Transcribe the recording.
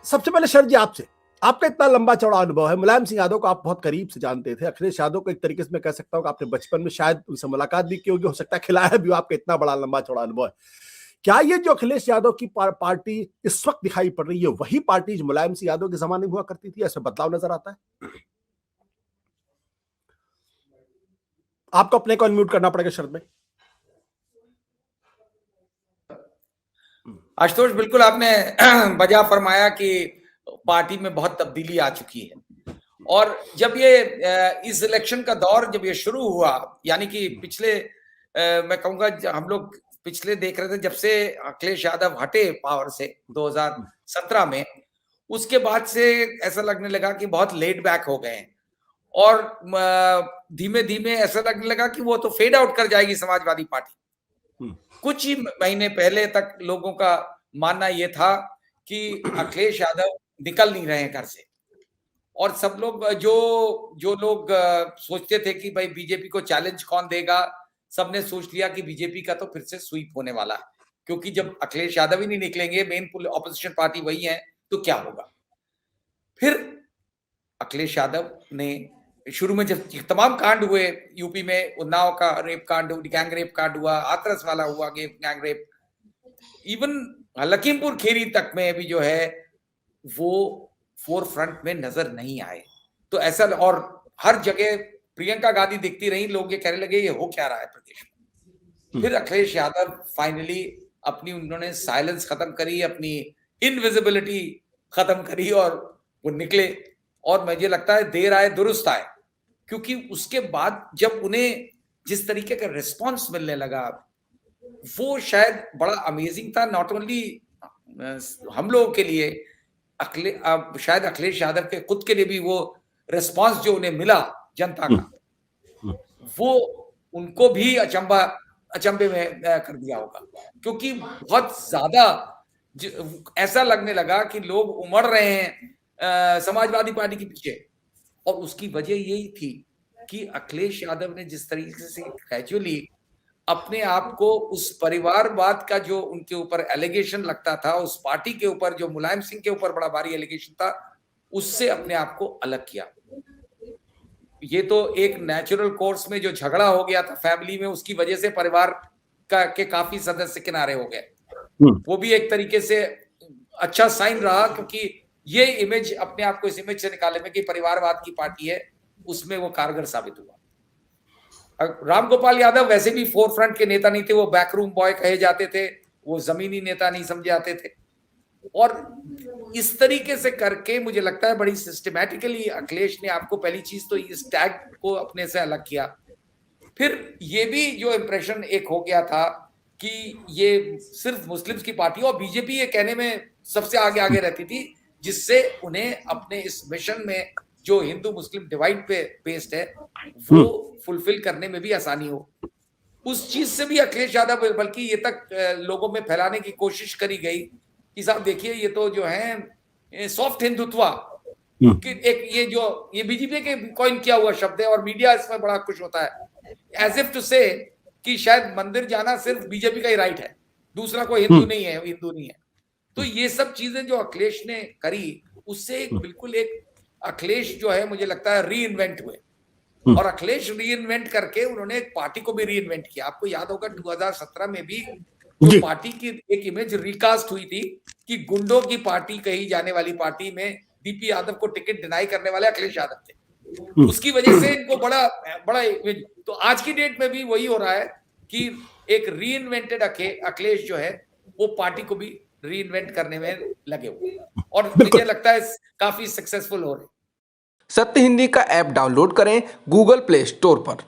सबसे पहले शरद जी आपसे, आपका इतना लंबा चौड़ा अनुभव है, मुलायम सिंह यादव को आप बहुत करीब से जानते थे, अखिलेश यादव को एक तरीके से मैं कह सकता हूँ कि आपने बचपन में शायद उनसे मुलाकात भी की होगी, हो सकता है खिलाया भी हो, आपका इतना बड़ा लंबा चौड़ा अनुभव है। क्या ये जो अखिलेश यादव की पार्टी इस वक्त दिखाई पड़ रही है, वही पार्टी जो मुलायम सिंह यादव के जमाने में हुआ करती थी, ऐसा बदलाव नजर आता है? आपको अपने को अनम्यूट करना पड़ेगा शरद में। आशुतोष, बिल्कुल आपने बजा फरमाया कि पार्टी में बहुत तब्दीली आ चुकी है। और जब ये इस इलेक्शन का दौर जब ये शुरू हुआ, यानी कि पिछले मैं कहूंगा हम लोग पिछले देख रहे थे जब से अखिलेश यादव हटे पावर से 2017 में, उसके बाद से ऐसा लगने लगा कि बहुत लेट बैक हो गए हैं और धीमे धीमे ऐसा लगने लगा कि वो तो फेड आउट कर जाएगी समाजवादी पार्टी। कुछ ही महीने पहले तक लोगों का मानना यह था कि अखिलेश यादव निकल नहीं रहे हैं घर से, और सब लोग जो लोग सोचते थे कि भाई बीजेपी को चैलेंज कौन देगा, सबने सोच लिया कि बीजेपी का तो फिर से स्वीप होने वाला है, क्योंकि जब अखिलेश यादव ही नहीं निकलेंगे, मेन ऑपोजिशन पार्टी वही है, तो क्या होगा। फिर अखिलेश यादव ने शुरू में जब तमाम कांड हुए यूपी में, उन्नाव का रेप कांड, गैंग रेप कांड हुआ, हाथरस वाला हुआ gang rape, even Lakhimpur Kheri तक में भी जो है वो फोर फ्रंट में नजर नहीं आए। तो ऐसा, और हर जगह प्रियंका गांधी दिखती रही, लोग ये कहने लगे ये हो क्या रहा है प्रदेश में। फिर अखिलेश यादव फाइनली अपनी उन्होंने साइलेंस खत्म करी, अपनी इनविजिबिलिटी खत्म करी और वो निकले। और मुझे लगता है देर आए दुरुस्त आए, क्योंकि उसके बाद जब उन्हें जिस तरीके का रिस्पॉन्स मिलने लगा वो शायद बड़ा अमेजिंग था, नॉट ओनली हम लोगों के लिए, शायद अखिलेश यादव के खुद के लिए भी वो रिस्पॉन्स जो उन्हें मिला जनता का, वो उनको भी अचंभे में कर दिया होगा, क्योंकि बहुत ज्यादा ऐसा लगने लगा कि लोग उमड़ रहे हैं समाजवादी पार्टी के पीछे। और उसकी वजह यही थी कि अखिलेश यादव ने जिस तरीके से ग्रेजुअली अपने आप को उस परिवारवाद का जो उनके ऊपर एलिगेशन लगता था, उस पार्टी के ऊपर जो मुलायम सिंह के ऊपर बड़ा भारी एलिगेशन था, उससे अपने आप को अलग किया। ये तो एक नेचुरल कोर्स में जो झगड़ा हो गया था फैमिली में, उसकी वजह से परिवार के काफी सदस्य किनारे हो गए, वो भी एक तरीके से अच्छा साइन रहा, क्योंकि ये इमेज अपने आप को इस इमेज से निकालने में कि परिवारवाद की पार्टी है, उसमें वो कारगर साबित हुआ। रामगोपाल यादव वैसे भी फोर फ्रंट के नेता नहीं थे, वो बैकरूम बॉय कहे जाते थे, वो जमीनी नेता नहीं समझे जाते थे। और इस तरीके से करके मुझे लगता है बड़ी सिस्टमैटिकली अखिलेश ने आपको पहली चीज तो इस टैग को अपने से अलग किया। फिर ये भी जो इंप्रेशन एक हो गया था कि ये सिर्फ मुस्लिम्स की पार्टी, और बीजेपी ये कहने में सबसे आगे आगे रहती थी, जिससे उन्हें अपने इस मिशन में जो हिंदू मुस्लिम डिवाइड पे बेस्ड है वो फुलफिल करने में भी आसानी हो। उस चीज से भी अखिलेश यादव, बल्कि ये तक लोगों में फैलाने की कोशिश करी गई कि साहब देखिए ये तो जो है सॉफ्ट हिंदुत्वा कि एक ये बीजेपी के कॉइन किया हुआ शब्द है, और मीडिया इसमें बड़ा खुश होता है, एज इफ टू से कि शायद मंदिर जाना सिर्फ बीजेपी का ही राइट है, दूसरा कोई हिंदू नहीं है। तो ये सब चीजें जो अखिलेश ने करी, उससे बिल्कुल एक अखिलेश जो है मुझे लगता है री इन्वेंट हुए, और अखिलेश री इन्वेंट करके उन्होंने एक पार्टी को भी री इन्वेंट किया। आपको याद होगा 2017 में भी तो पार्टी की एक इमेज रिकास्ट हुई थी कि गुंडों की पार्टी कही जाने वाली पार्टी में डीपी यादव को टिकट डिनाई करने वाले अखिलेश यादव थे, उसकी वजह से इनको बड़ा तो आज की डेट में भी वही हो रहा है कि एक री इन्वेंटेड अखिलेश जो है वो पार्टी को भी री इन्वेंट करने में लगे हुए, और मुझे लगता है काफी सक्सेसफुल हो रहे। सत्य हिंदी का ऐप डाउनलोड करें गूगल प्ले स्टोर पर।